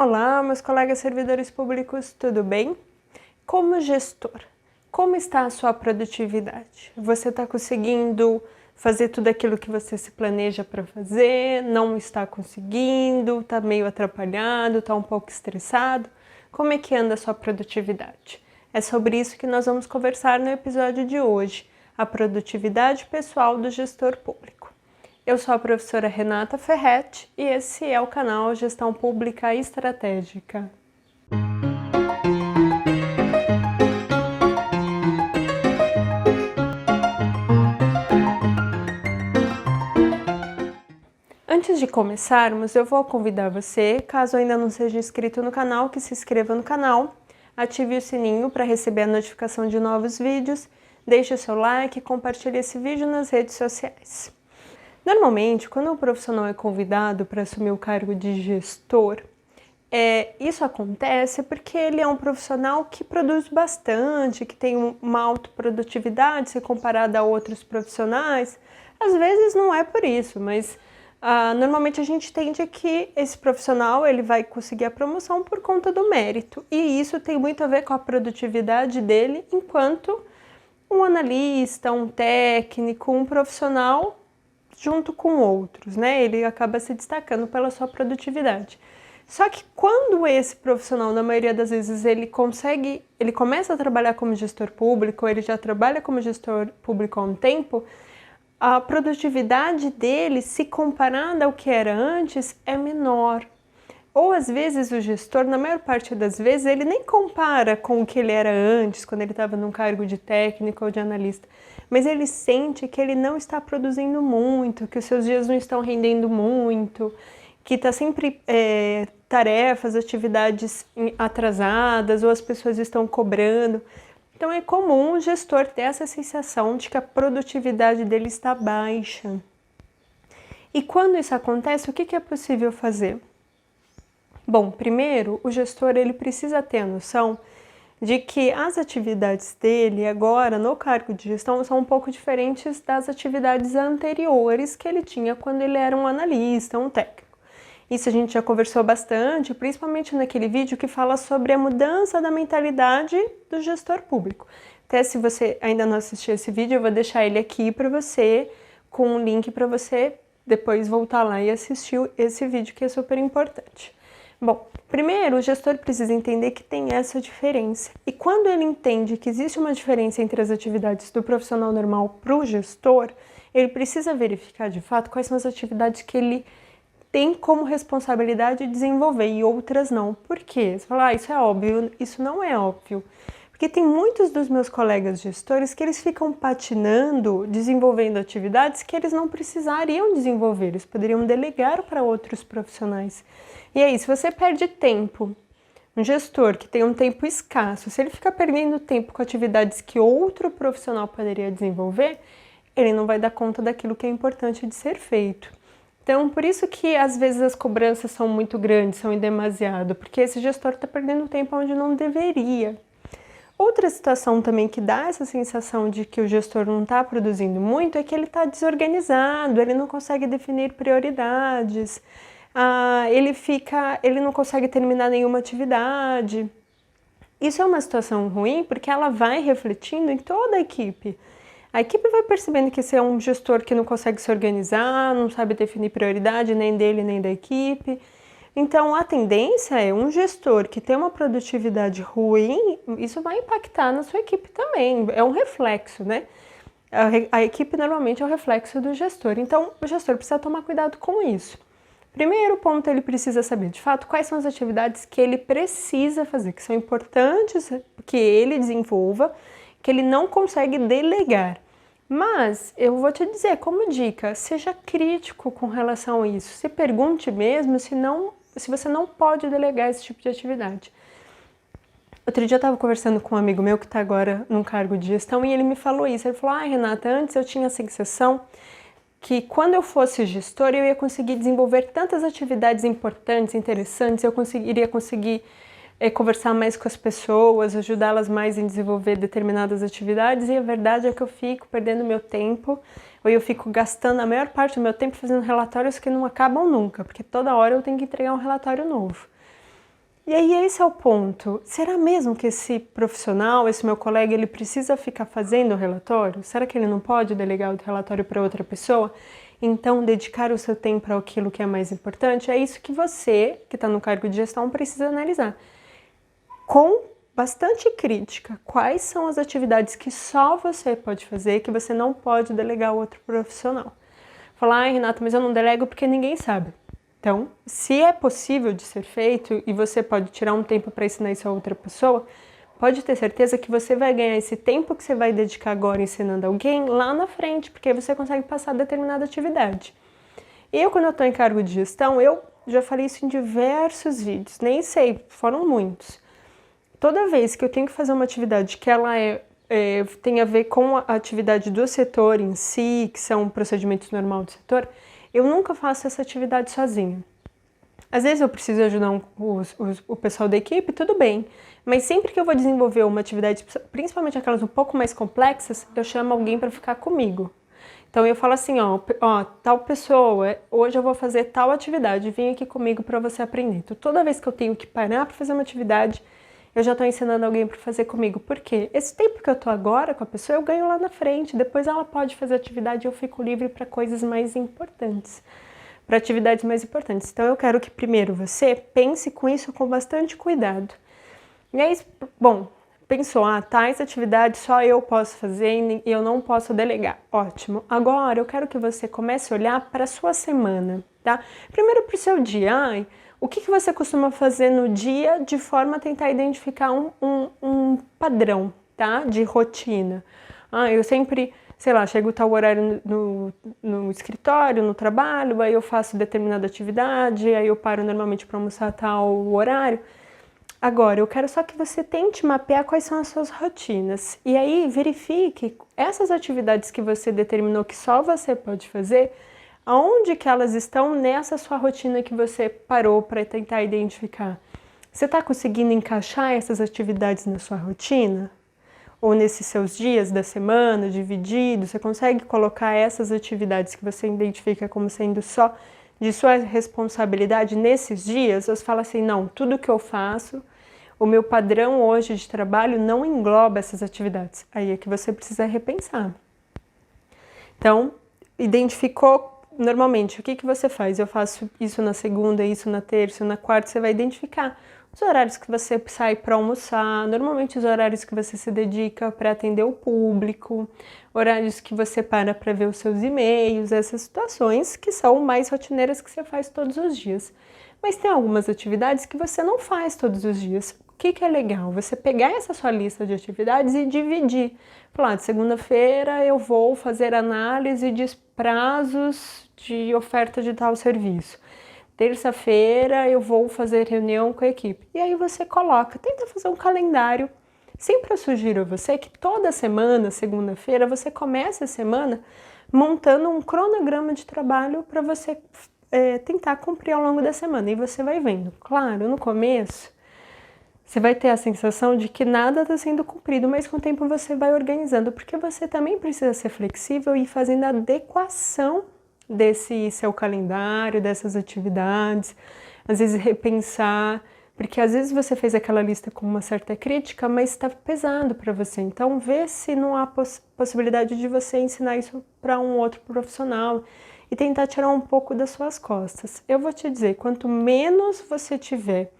Olá, meus colegas servidores públicos, tudo bem? Como gestor, como está a sua produtividade? Você está conseguindo fazer tudo aquilo que você se planeja para fazer? Não está conseguindo? Está meio atrapalhado? Está um pouco estressado? Como é que anda a sua produtividade? É sobre isso que nós vamos conversar no episódio de hoje, a produtividade pessoal do gestor público. Eu sou a professora Renata Ferretti e esse é o canal Gestão Pública Estratégica. Antes de começarmos, eu vou convidar você, caso ainda não seja inscrito no canal, que se inscreva no canal, ative o sininho para receber a notificação de novos vídeos, deixe o seu like e compartilhe esse vídeo nas redes sociais. Normalmente, quando um profissional é convidado para assumir o cargo de gestor, isso acontece porque ele é um profissional que produz bastante, que tem uma alta produtividade se comparado a outros profissionais. Às vezes não é por isso, mas normalmente a gente entende que esse profissional ele vai conseguir a promoção por conta do mérito. E isso tem muito a ver com a produtividade dele enquanto um analista, um técnico, um profissional junto com outros, né? Ele acaba se destacando pela sua produtividade. Só que quando esse profissional, na maioria das vezes, ele começa a trabalhar como gestor público, ele já trabalha como gestor público há um tempo, a produtividade dele, se comparada ao que era antes, é menor. Ou às vezes o gestor, na maior parte das vezes, ele nem compara com o que ele era antes, quando ele estava num cargo de técnico ou de analista, mas ele sente que ele não está produzindo muito, que os seus dias não estão rendendo muito, que está sempre tarefas, atividades atrasadas ou as pessoas estão cobrando. Então é comum o gestor ter essa sensação de que a produtividade dele está baixa. E quando isso acontece, o que é possível fazer? Bom, primeiro, o gestor ele precisa ter a noção de que as atividades dele agora no cargo de gestão são um pouco diferentes das atividades anteriores que ele tinha quando ele era um analista, um técnico. Isso a gente já conversou bastante, principalmente naquele vídeo que fala sobre a mudança da mentalidade do gestor público. Até se você ainda não assistiu esse vídeo, eu vou deixar ele aqui para você, com um link para você depois voltar lá e assistir esse vídeo que é super importante. Bom, primeiro o gestor precisa entender que tem essa diferença. E quando ele entende que existe uma diferença entre as atividades do profissional normal para o gestor, ele precisa verificar de fato quais são as atividades que ele tem como responsabilidade desenvolver e outras não. Por quê? Você fala, isso é óbvio, isso não é óbvio. Porque tem muitos dos meus colegas gestores que eles ficam patinando, desenvolvendo atividades que eles não precisariam desenvolver, eles poderiam delegar para outros profissionais. E aí, se você perde tempo, um gestor que tem um tempo escasso, se ele ficar perdendo tempo com atividades que outro profissional poderia desenvolver, ele não vai dar conta daquilo que é importante de ser feito. Então, por isso que às vezes as cobranças são muito grandes, são em demasiado, porque esse gestor está perdendo tempo onde não deveria. Outra situação também que dá essa sensação de que o gestor não está produzindo muito é que ele está desorganizado, ele não consegue definir prioridades, ele não consegue terminar nenhuma atividade. Isso é uma situação ruim porque ela vai refletindo em toda a equipe. A equipe vai percebendo que esse é um gestor que não consegue se organizar, não sabe definir prioridade nem dele nem da equipe. Então, a tendência é um gestor que tem uma produtividade ruim, isso vai impactar na sua equipe também, é um reflexo, né? A equipe normalmente é o reflexo do gestor, então o gestor precisa tomar cuidado com isso. Primeiro ponto, ele precisa saber de fato quais são as atividades que ele precisa fazer, que são importantes que ele desenvolva, que ele não consegue delegar. Mas eu vou te dizer, como dica, seja crítico com relação a isso. Se pergunte mesmo se você não pode delegar esse tipo de atividade. Outro dia eu estava conversando com um amigo meu que está agora num cargo de gestão e ele me falou isso. Ele falou, Renata, antes eu tinha a sensação que quando eu fosse gestor eu ia conseguir desenvolver tantas atividades importantes, interessantes, eu iria conseguir conversar mais com as pessoas, ajudá-las mais em desenvolver determinadas atividades, e a verdade é que eu fico perdendo meu tempo, ou eu fico gastando a maior parte do meu tempo fazendo relatórios que não acabam nunca, porque toda hora eu tenho que entregar um relatório novo. E aí esse é o ponto. Será mesmo que esse profissional, esse meu colega, ele precisa ficar fazendo o relatório? Será que ele não pode delegar o relatório para outra pessoa? Então, dedicar o seu tempo àquilo que é mais importante? É isso que você, que está no cargo de gestão, precisa analisar. Com bastante crítica, quais são as atividades que só você pode fazer, que você não pode delegar a outro profissional? Falar, ai, Renata, mas eu não delego porque ninguém sabe. Então, se é possível de ser feito e você pode tirar um tempo para ensinar isso a outra pessoa, pode ter certeza que você vai ganhar esse tempo que você vai dedicar agora ensinando alguém lá na frente, porque aí você consegue passar determinada atividade. Eu, quando eu estou em cargo de gestão, eu já falei isso em diversos vídeos, nem sei, foram muitos. Toda vez que eu tenho que fazer uma atividade que ela tem a ver com a atividade do setor em si, que são procedimentos normais do setor, eu nunca faço essa atividade sozinha. Às vezes eu preciso ajudar o pessoal da equipe, tudo bem, mas sempre que eu vou desenvolver uma atividade, principalmente aquelas um pouco mais complexas, eu chamo alguém para ficar comigo. Então eu falo assim, ó, tal pessoa, hoje eu vou fazer tal atividade, vem aqui comigo para você aprender. Então toda vez que eu tenho que parar para fazer uma atividade, eu já estou ensinando alguém para fazer comigo. Por quê? Esse tempo que eu estou agora com a pessoa, eu ganho lá na frente. Depois ela pode fazer atividade e eu fico livre para coisas mais importantes. Para atividades mais importantes. Então eu quero que primeiro você pense com isso com bastante cuidado. E aí, bom, pensou, tais atividades só eu posso fazer e eu não posso delegar. Ótimo. Agora eu quero que você comece a olhar para a sua semana, tá? Primeiro para o seu dia. O que você costuma fazer no dia de forma a tentar identificar um padrão, tá? De rotina. Eu sempre, sei lá, chego tal horário no escritório, no trabalho, aí eu faço determinada atividade, aí eu paro normalmente para almoçar tal horário. Agora, eu quero só que você tente mapear quais são as suas rotinas. E aí, verifique essas atividades que você determinou que só você pode fazer, aonde que elas estão nessa sua rotina que você parou para tentar identificar? Você está conseguindo encaixar essas atividades na sua rotina? Ou nesses seus dias da semana, divididos, você consegue colocar essas atividades que você identifica como sendo só de sua responsabilidade nesses dias? Você fala assim, não, tudo que eu faço, o meu padrão hoje de trabalho não engloba essas atividades. Aí é que você precisa repensar. Então, identificou. Normalmente, o que você faz? Eu faço isso na segunda, isso na terça, na quarta, você vai identificar os horários que você sai para almoçar, normalmente os horários que você se dedica para atender o público, horários que você para ver os seus e-mails, essas situações que são mais rotineiras que você faz todos os dias. Mas tem algumas atividades que você não faz todos os dias. O que é legal? Você pegar essa sua lista de atividades e dividir. Falar, de segunda-feira eu vou fazer análise de prazos de oferta de tal serviço. Terça-feira eu vou fazer reunião com a equipe. E aí você coloca, tenta fazer um calendário. Sempre eu sugiro a você que toda semana, segunda-feira, você comece a semana montando um cronograma de trabalho para você tentar cumprir ao longo da semana. E você vai vendo. Claro, no começo, você vai ter a sensação de que nada está sendo cumprido, mas com o tempo você vai organizando, porque você também precisa ser flexível e ir fazendo a adequação desse seu calendário, dessas atividades, às vezes repensar, porque às vezes você fez aquela lista com uma certa crítica, mas está pesado para você. Então, vê se não há possibilidade de você ensinar isso para um outro profissional e tentar tirar um pouco das suas costas. Eu vou te dizer, quanto menos você tiver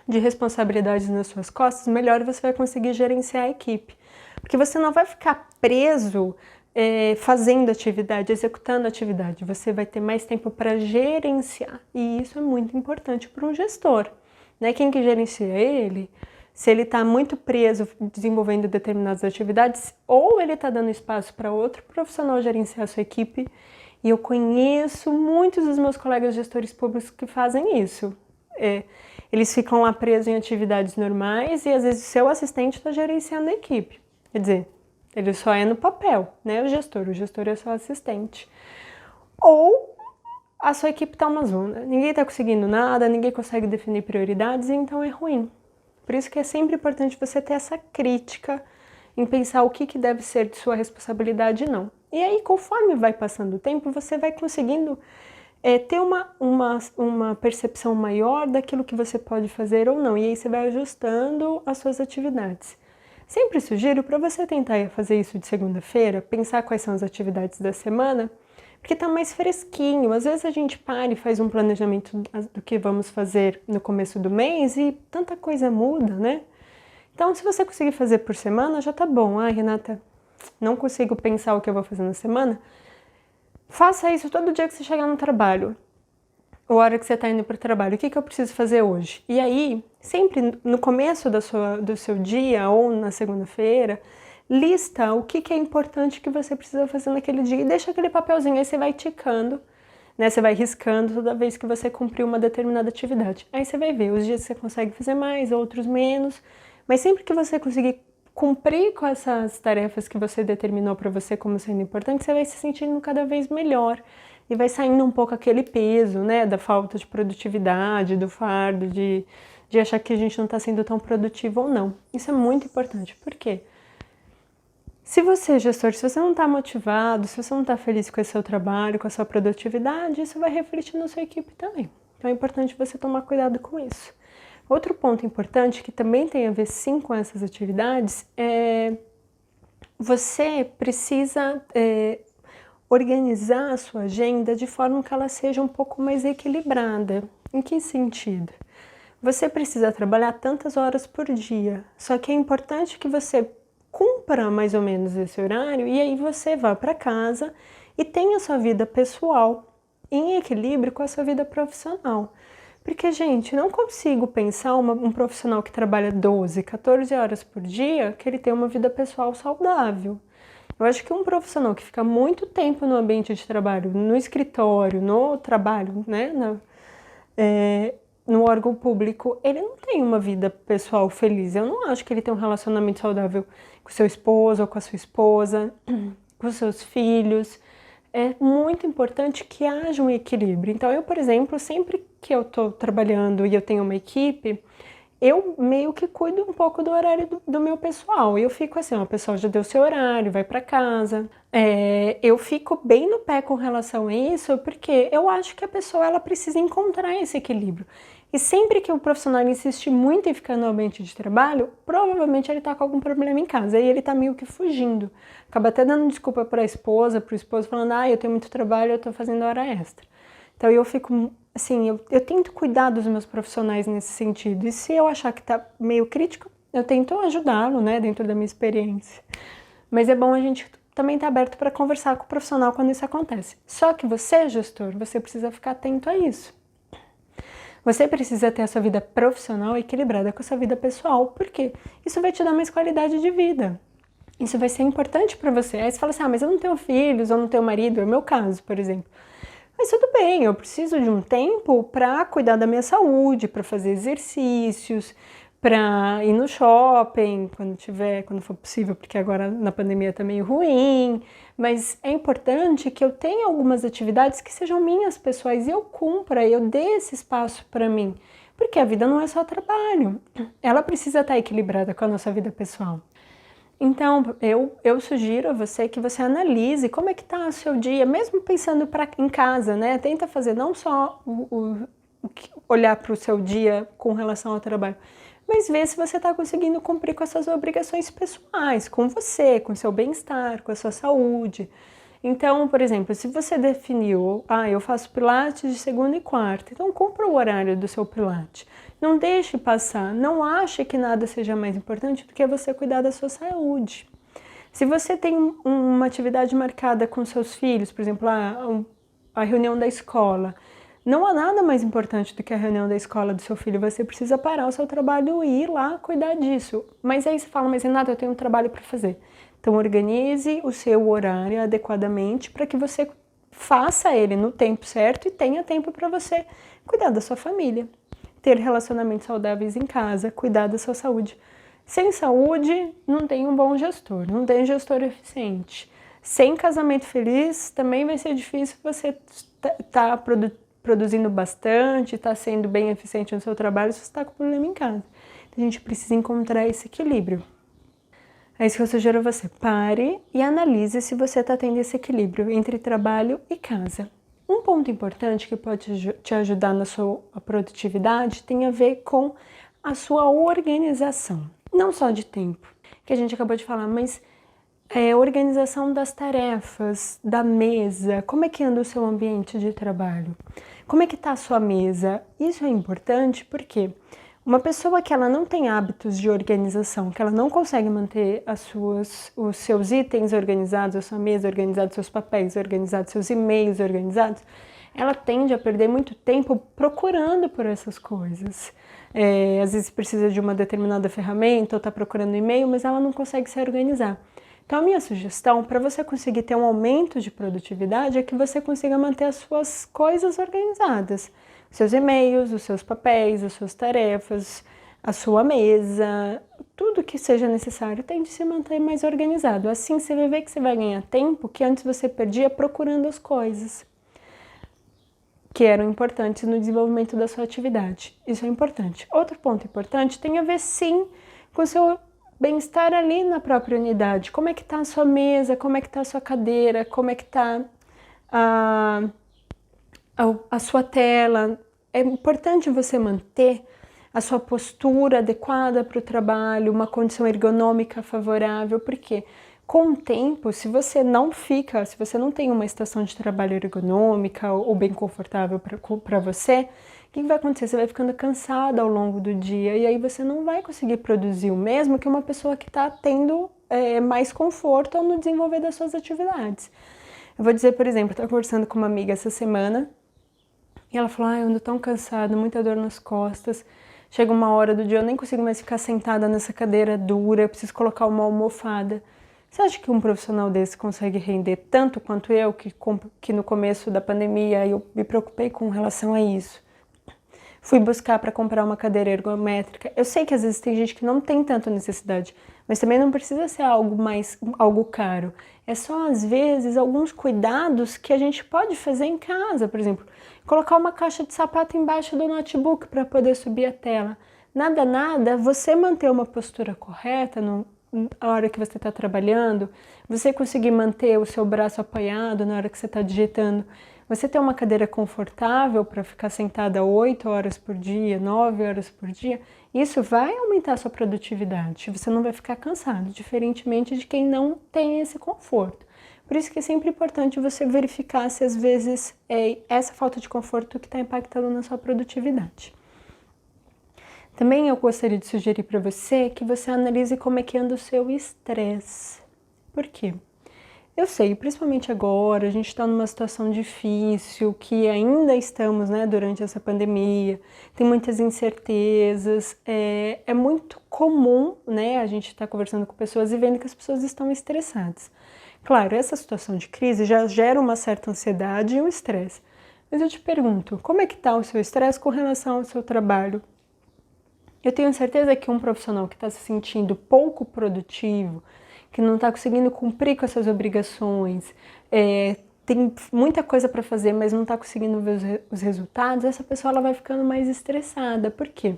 de responsabilidades nas suas costas, melhor você vai conseguir gerenciar a equipe. Porque você não vai ficar preso fazendo atividade, executando atividade. Você vai ter mais tempo para gerenciar. E isso é muito importante para um gestor. Né? Quem que gerencia ele, se ele está muito preso desenvolvendo determinadas atividades, ou ele está dando espaço para outro profissional gerenciar a sua equipe. E eu conheço muitos dos meus colegas gestores públicos que fazem isso. Eles ficam lá presos em atividades normais e às vezes o seu assistente está gerenciando a equipe. Quer dizer, ele só é no papel, né? O gestor é só assistente. Ou a sua equipe está uma zona, ninguém está conseguindo nada, ninguém consegue definir prioridades, então é ruim. Por isso que é sempre importante você ter essa crítica em pensar o que deve ser de sua responsabilidade e não. E aí, conforme vai passando o tempo, você vai conseguindo ter uma percepção maior daquilo que você pode fazer ou não. E aí você vai ajustando as suas atividades. Sempre sugiro para você tentar fazer isso de segunda-feira, pensar quais são as atividades da semana, porque tá mais fresquinho. Às vezes a gente para e faz um planejamento do que vamos fazer no começo do mês e tanta coisa muda, né? Então, se você conseguir fazer por semana, já tá bom. Ah, Renata, não consigo pensar o que eu vou fazer na semana. Faça isso todo dia que você chegar no trabalho, ou a hora que você está indo para o trabalho. O que eu preciso fazer hoje? E aí, sempre no começo do seu dia ou na segunda-feira, lista o que é importante que você precisa fazer naquele dia e deixa aquele papelzinho. Aí você vai ticando, né? Você vai riscando toda vez que você cumprir uma determinada atividade. Aí você vai ver os dias que você consegue fazer mais, outros menos. Mas sempre que você conseguir cumprir com essas tarefas que você determinou para você como sendo importante, você vai se sentindo cada vez melhor e vai saindo um pouco aquele peso, né, da falta de produtividade, do fardo, de achar que a gente não está sendo tão produtivo ou não. Isso é muito importante. Por quê? Se você, gestor, se você não está motivado, se você não está feliz com o seu trabalho, com a sua produtividade, isso vai refletir na sua equipe também. Então é importante você tomar cuidado com isso. Outro ponto importante, que também tem a ver sim com essas atividades, é você precisa organizar a sua agenda de forma que ela seja um pouco mais equilibrada. Em que sentido? Você precisa trabalhar tantas horas por dia, só que é importante que você cumpra mais ou menos esse horário e aí você vá para casa e tenha a sua vida pessoal em equilíbrio com a sua vida profissional. Porque, gente, não consigo pensar um profissional que trabalha 12, 14 horas por dia, que ele tem uma vida pessoal saudável. Eu acho que um profissional que fica muito tempo no ambiente de trabalho, no escritório, no trabalho, né, no órgão público, ele não tem uma vida pessoal feliz. Eu não acho que ele tem um relacionamento saudável com seu esposo ou com a sua esposa, com seus filhos. É muito importante que haja um equilíbrio. Então, eu, por exemplo, sempre que eu estou trabalhando e eu tenho uma equipe, eu meio que cuido um pouco do horário do meu pessoal. Eu fico assim, ó, o pessoal já deu seu horário, vai para casa. Eu fico bem no pé com relação a isso, porque eu acho que a pessoa ela precisa encontrar esse equilíbrio. E sempre que o profissional insiste muito em ficar no ambiente de trabalho, provavelmente ele está com algum problema em casa e ele está meio que fugindo. Acaba até dando desculpa para a esposa, para o esposo, falando, eu tenho muito trabalho, eu estou fazendo hora extra. Então eu fico, assim, eu tento cuidar dos meus profissionais nesse sentido. E se eu achar que está meio crítico, eu tento ajudá-lo, né, dentro da minha experiência. Mas é bom a gente também estar aberto para conversar com o profissional quando isso acontece. Só que você, gestor, você precisa ficar atento a isso. Você precisa ter a sua vida profissional equilibrada com a sua vida pessoal, porque isso vai te dar mais qualidade de vida. Isso vai ser importante para você. Aí você fala assim, mas eu não tenho filhos, eu não tenho marido, é o meu caso, por exemplo. Mas tudo bem, eu preciso de um tempo para cuidar da minha saúde, para fazer exercícios, para ir no shopping quando for possível, porque agora na pandemia tá meio ruim. Mas é importante que eu tenha algumas atividades que sejam minhas pessoais e eu cumpra, eu dê esse espaço para mim. Porque a vida não é só trabalho, ela precisa estar equilibrada com a nossa vida pessoal. Então, eu sugiro a você que você analise como é que está o seu dia, mesmo pensando em casa, né? Tenta fazer não só olhar para o seu dia com relação ao trabalho, mas ver se você está conseguindo cumprir com as suas obrigações pessoais, com você, com o seu bem-estar, com a sua saúde. Então, por exemplo, se você definiu, eu faço pilates de segunda e quarta, então cumpra o horário do seu pilates. Não deixe passar, não ache que nada seja mais importante do que você cuidar da sua saúde. Se você tem uma atividade marcada com seus filhos, por exemplo, a reunião da escola, não há nada mais importante do que a reunião da escola do seu filho. Você precisa parar o seu trabalho e ir lá cuidar disso. Mas aí você fala, mas Renata, eu tenho um trabalho para fazer. Então organize o seu horário adequadamente para que você faça ele no tempo certo e tenha tempo para você cuidar da sua família, ter relacionamentos saudáveis em casa, cuidar da sua saúde. Sem saúde, não tem um bom gestor, não tem gestor eficiente. Sem casamento feliz, também vai ser difícil você tá produzindo bastante, está sendo bem eficiente no seu trabalho se você está com problema em casa. Então, a gente precisa encontrar esse equilíbrio. É isso que eu sugiro a você. Pare e analise se você está tendo esse equilíbrio entre trabalho e casa. Um ponto importante que pode te ajudar na sua produtividade tem a ver com a sua organização, não só de tempo, que a gente acabou de falar, mas organização das tarefas, da mesa, como é que anda o seu ambiente de trabalho, como é que está a sua mesa. Isso é importante porque uma pessoa que ela não tem hábitos de organização, que ela não consegue manter os seus itens organizados, a sua mesa organizada, seus papéis organizados, seus e-mails organizados, ela tende a perder muito tempo procurando por essas coisas. Às vezes precisa de uma determinada ferramenta ou está procurando e-mail, mas ela não consegue se organizar. Então a minha sugestão para você conseguir ter um aumento de produtividade é que você consiga manter as suas coisas organizadas. Seus e-mails, os seus papéis, as suas tarefas, a sua mesa, tudo que seja necessário, tente se manter mais organizado. Assim você vai ver que você vai ganhar tempo que antes você perdia procurando as coisas que eram importantes no desenvolvimento da sua atividade. Isso é importante. Outro ponto importante tem a ver, sim, com o seu bem-estar ali na própria unidade. Como é que está a sua mesa, como é que está a sua cadeira, como é que está a sua tela. É importante você manter a sua postura adequada para o trabalho, uma condição ergonômica favorável, porque com o tempo, se você não tem uma estação de trabalho ergonômica ou bem confortável para você, o que vai acontecer? Você vai ficando cansada ao longo do dia e aí você não vai conseguir produzir o mesmo que uma pessoa que está tendo mais conforto no desenvolver das suas atividades. Eu vou dizer, por exemplo, eu estava conversando com uma amiga essa semana e ela falou, eu ando tão cansada, muita dor nas costas, chega uma hora do dia, eu nem consigo mais ficar sentada nessa cadeira dura, eu preciso colocar uma almofada. Você acha que um profissional desse consegue render tanto quanto eu, que no começo da pandemia eu me preocupei com relação a isso? Fui buscar para comprar uma cadeira ergométrica. Eu sei que às vezes tem gente que não tem tanta necessidade, mas também não precisa ser algo caro. É só, às vezes, alguns cuidados que a gente pode fazer em casa. Por exemplo, colocar uma caixa de sapato embaixo do notebook para poder subir a tela. Nada, você manter uma postura correta na hora que você está trabalhando, você conseguir manter o seu braço apoiado na hora que você está digitando, você ter uma cadeira confortável para ficar sentada 8 horas por dia, 9 horas por dia, isso vai aumentar a sua produtividade. Você não vai ficar cansado, diferentemente de quem não tem esse conforto. Por isso que é sempre importante você verificar se às vezes é essa falta de conforto que está impactando na sua produtividade. Também eu gostaria de sugerir para você que você analise como é que anda o seu estresse. Por quê? Eu sei, principalmente agora, a gente está numa situação difícil, que ainda estamos, durante essa pandemia, tem muitas incertezas, é muito comum, a gente estar conversando com pessoas e vendo que as pessoas estão estressadas. Claro, essa situação de crise já gera uma certa ansiedade e um estresse. Mas eu te pergunto, como é que está o seu estresse com relação ao seu trabalho? Eu tenho certeza que um profissional que está se sentindo pouco produtivo, que não está conseguindo cumprir com essas obrigações, tem muita coisa para fazer, mas não está conseguindo ver os resultados, essa pessoa ela vai ficando mais estressada. Por quê?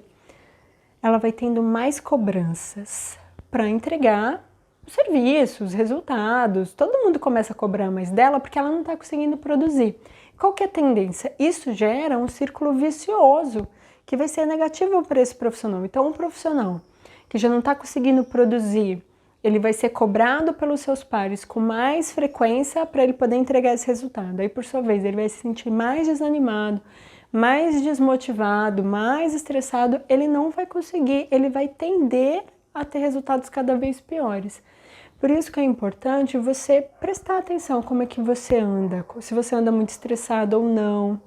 Ela vai tendo mais cobranças para entregar o serviço, os resultados. Todo mundo começa a cobrar mais dela porque ela não está conseguindo produzir. Qual que é a tendência? Isso gera um círculo vicioso que vai ser negativo para esse profissional. Então, um profissional que já não está conseguindo produzir, ele vai ser cobrado pelos seus pares com mais frequência para ele poder entregar esse resultado. Aí, por sua vez, ele vai se sentir mais desanimado, mais desmotivado, mais estressado. Ele não vai conseguir, ele vai tender a ter resultados cada vez piores. Por isso que é importante você prestar atenção como é que você anda, se você anda muito estressado ou não.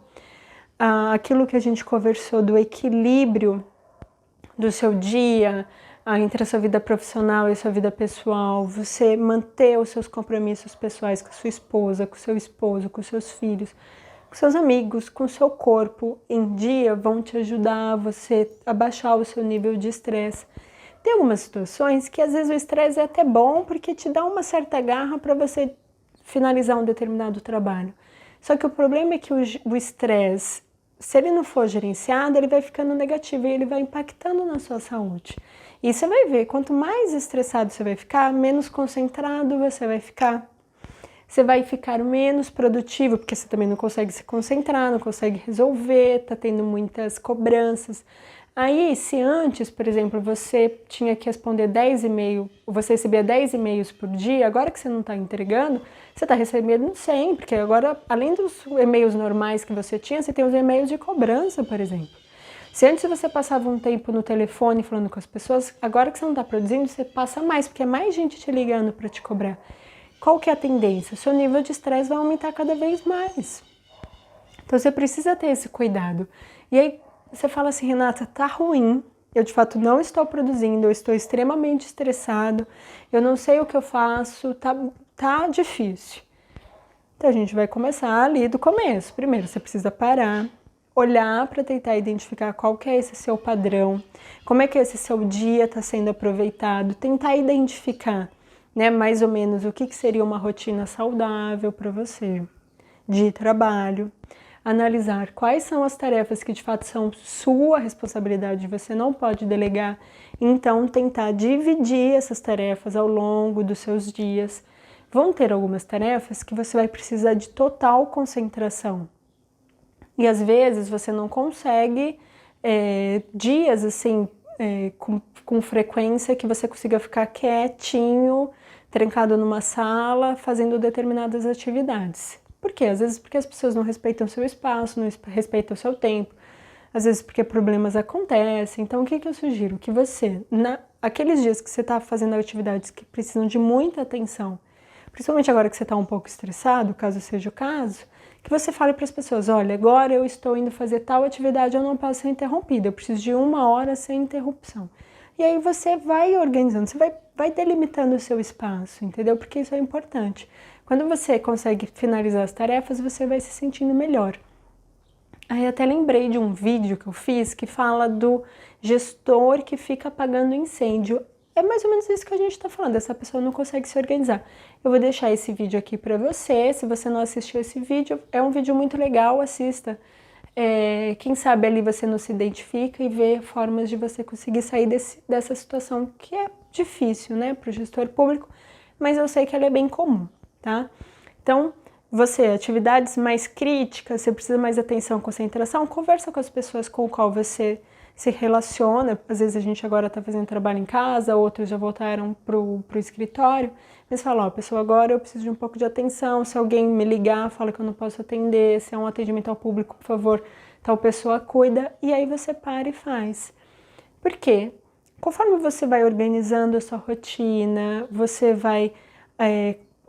Aquilo que a gente conversou do equilíbrio do seu dia, entre a sua vida profissional e a sua vida pessoal, você manter os seus compromissos pessoais com a sua esposa, com o seu esposo, com os seus filhos, com seus amigos, com o seu corpo em dia, vão te ajudar você a baixar o seu nível de estresse. Tem algumas situações que às vezes o estresse é até bom porque te dá uma certa garra para você finalizar um determinado trabalho. Só que o problema é que o estresse, se ele não for gerenciado, ele vai ficando negativo e ele vai impactando na sua saúde. E você vai ver, quanto mais estressado você vai ficar, menos concentrado você vai ficar. você vai ficar menos produtivo, porque você também não consegue se concentrar, não consegue resolver, tá tendo muitas cobranças. Aí, se antes, por exemplo, você tinha que responder 10 e-mails, você recebia 10 e-mails por dia, agora que você não está entregando, você está recebendo 100, porque agora, além dos e-mails normais que você tinha, você tem os e-mails de cobrança, por exemplo. Se antes você passava um tempo no telefone falando com as pessoas, agora que você não está produzindo, você passa mais, porque é mais gente te ligando para te cobrar. Qual que é a tendência? O seu nível de estresse vai aumentar cada vez mais. Então você precisa ter esse cuidado. E aí você fala assim, Renata, tá ruim, eu de fato não estou produzindo, eu estou extremamente estressado, eu não sei o que eu faço, tá difícil. Então a gente vai começar ali do começo. Primeiro você precisa parar, olhar para tentar identificar qual que é esse seu padrão, como é que esse seu dia está sendo aproveitado, tentar identificar, né, mais ou menos o que seria uma rotina saudável para você de trabalho, analisar quais são as tarefas que de fato são sua responsabilidade, você não pode delegar, então tentar dividir essas tarefas ao longo dos seus dias. Vão ter algumas tarefas que você vai precisar de total concentração. E às vezes você não consegue dias assim, com frequência que você consiga ficar quietinho, trancado numa sala, fazendo determinadas atividades. Por quê? Às vezes porque as pessoas não respeitam o seu espaço, não respeitam o seu tempo, às vezes porque problemas acontecem. Então o que eu sugiro? Que você, aqueles dias que você está fazendo atividades que precisam de muita atenção, principalmente agora que você está um pouco estressado, caso seja o caso, que você fale para as pessoas, olha, agora eu estou indo fazer tal atividade, eu não posso ser interrompida, eu preciso de 1 hora sem interrupção. E aí você vai organizando, você vai delimitando o seu espaço, entendeu? Porque isso é importante. Quando você consegue finalizar as tarefas, você vai se sentindo melhor. Aí até lembrei de um vídeo que eu fiz que fala do gestor que fica apagando incêndio. É mais ou menos isso que a gente está falando, essa pessoa não consegue se organizar. Eu vou deixar esse vídeo aqui para você, se você não assistiu esse vídeo, é um vídeo muito legal, assista. Quem sabe ali você não se identifica e vê formas de você conseguir sair dessa situação que é difícil, né, para o gestor público, mas eu sei que ela é bem comum, tá? Então, atividades mais críticas, você precisa mais atenção, concentração, conversa com as pessoas com as quais você se relaciona. Às vezes a gente agora está fazendo trabalho em casa, outros já voltaram pro escritório, mas fala, ó, pessoal, agora eu preciso de um pouco de atenção, se alguém me ligar, fala que eu não posso atender, se é um atendimento ao público, por favor, tal pessoa cuida, e aí você para e faz. Por quê? Conforme você vai organizando a sua rotina, você vai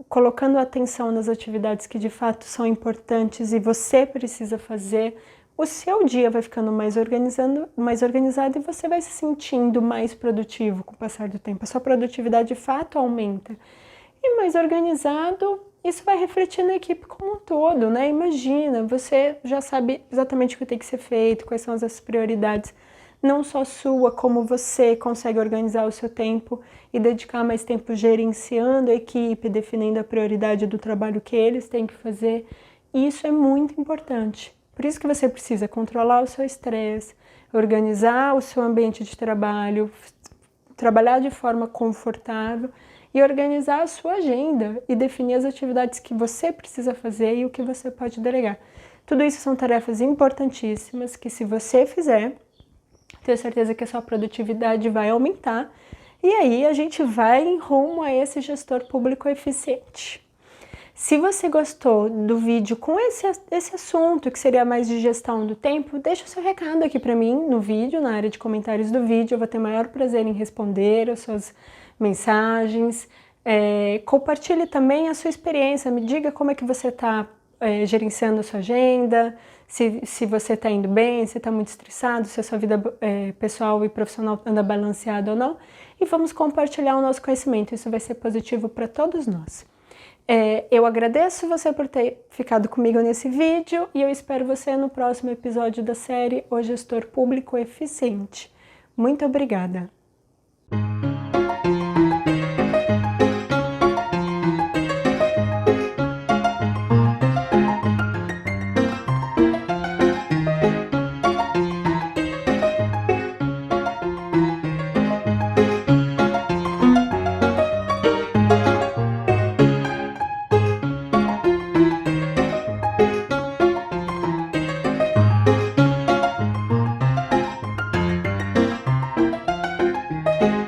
colocando atenção nas atividades que de fato são importantes e você precisa fazer, o seu dia vai ficando mais organizado e você vai se sentindo mais produtivo com o passar do tempo. A sua produtividade de fato aumenta. E mais organizado, isso vai refletir na equipe como um todo, né? Imagina, você já sabe exatamente o que tem que ser feito, quais são as prioridades, não só sua, como você consegue organizar o seu tempo e dedicar mais tempo gerenciando a equipe, definindo a prioridade do trabalho que eles têm que fazer. Isso é muito importante. Por isso que você precisa controlar o seu estresse, organizar o seu ambiente de trabalho, trabalhar de forma confortável e organizar a sua agenda e definir as atividades que você precisa fazer e o que você pode delegar. Tudo isso são tarefas importantíssimas que, se você fizer, tenho certeza que a sua produtividade vai aumentar e aí a gente vai em rumo a esse gestor público eficiente. Se você gostou do vídeo com esse assunto, que seria mais de gestão do tempo, deixa o seu recado aqui para mim no vídeo, na área de comentários do vídeo. Eu vou ter maior prazer em responder as suas mensagens. Compartilhe também a sua experiência, me diga como é que você está gerenciando a sua agenda, se você está indo bem, se está muito estressado, se a sua vida pessoal e profissional anda balanceada ou não. E vamos compartilhar o nosso conhecimento, isso vai ser positivo para todos nós. Eu agradeço você por ter ficado comigo nesse vídeo e eu espero você no próximo episódio da série O Gestor Público Eficiente. Muito obrigada!